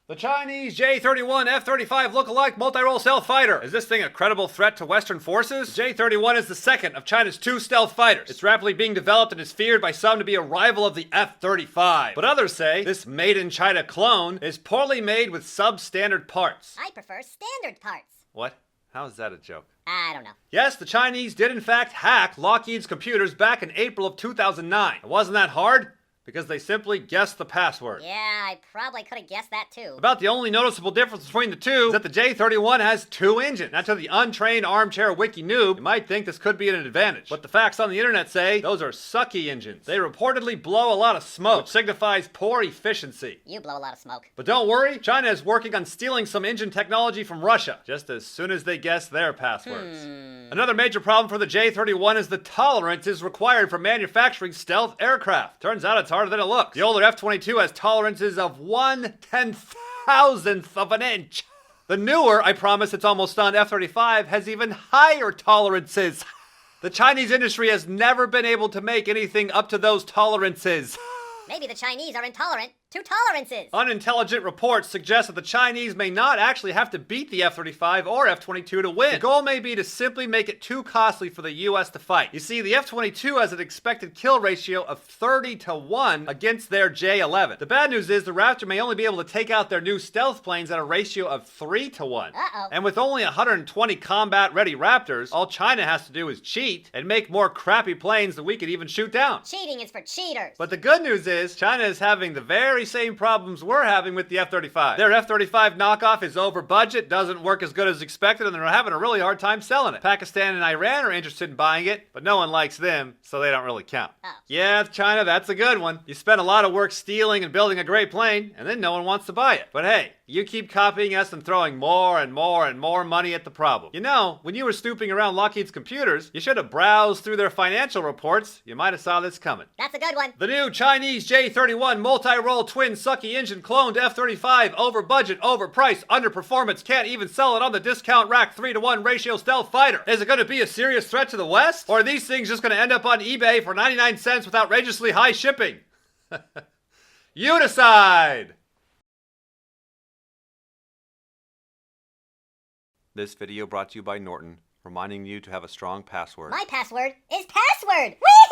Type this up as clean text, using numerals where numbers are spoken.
The Chinese J-31 F-35 look-alike multi-role stealth fighter. Is this thing a credible threat to Western forces? The J-31 is the second of China's 2 stealth fighters. It's rapidly being developed and is feared by some to be a rival of the F-35. But others say this made-in-China clone is poorly made with substandard parts. I prefer standard parts. What? How is that a joke? I don't know. Yes, the Chinese did in fact hack Lockheed's computers back in April of 2009. It wasn't that hard, because they simply guessed the password. Yeah, I probably could have guessed that too. About the only noticeable difference between the two is that the J-31 has 2 engines. Now, to the untrained armchair wiki noob, you might think this could be an advantage. But the facts on the internet say those are sucky engines. They reportedly blow a lot of smoke, which signifies poor efficiency. You blow a lot of smoke. But don't worry, China is working on stealing some engine technology from Russia, just as soon as they guess their passwords. Another major problem for the J-31 is the tolerances required for manufacturing stealth aircraft. Turns out it's harder than it looks. The older F-22 has tolerances of 1/10,000th of an inch. The newer, I promise it's almost done, F-35 has even higher tolerances. The Chinese industry has never been able to make anything up to those tolerances. Maybe the Chinese are intolerant to tolerances. Unintelligent reports suggest that the Chinese may not actually have to beat the F-35 or F-22 to win. The goal may be to simply make it too costly for the US to fight. You see, the F-22 has an expected kill ratio of 30-1 against their J-11. The bad news is the Raptor may only be able to take out their new stealth planes at a ratio of 3-1. Uh-oh. And with only 120 combat-ready Raptors, all China has to do is cheat and make more crappy planes that we could even shoot down. Cheating is for cheaters. But the good news is, China is having the very same problems we're having with the F-35. Their F-35 knockoff is over budget, doesn't work as good as expected, and they're having a really hard time selling it. Pakistan and Iran are interested in buying it, but no one likes them, so they don't really count. Oh. Yeah, China, that's a good one. You spend a lot of work stealing and building a great plane, and then no one wants to buy it. But hey, you keep copying us and throwing more and more and more money at the problem. You know, when you were snooping around Lockheed's computers, you should have browsed through their financial reports. You might have saw this coming. That's a good one. The new Chinese J-31 multi-role twin sucky engine cloned F-35, over budget, overpriced, underperformance, can't even sell it on the discount rack 3-1 ratio stealth fighter. Is it going to be a serious threat to the West? Or are these things just going to end up on eBay for 99 cents with outrageously high shipping? You decide! This video brought to you by Norton, reminding you to have a strong password. My password is password. Whee!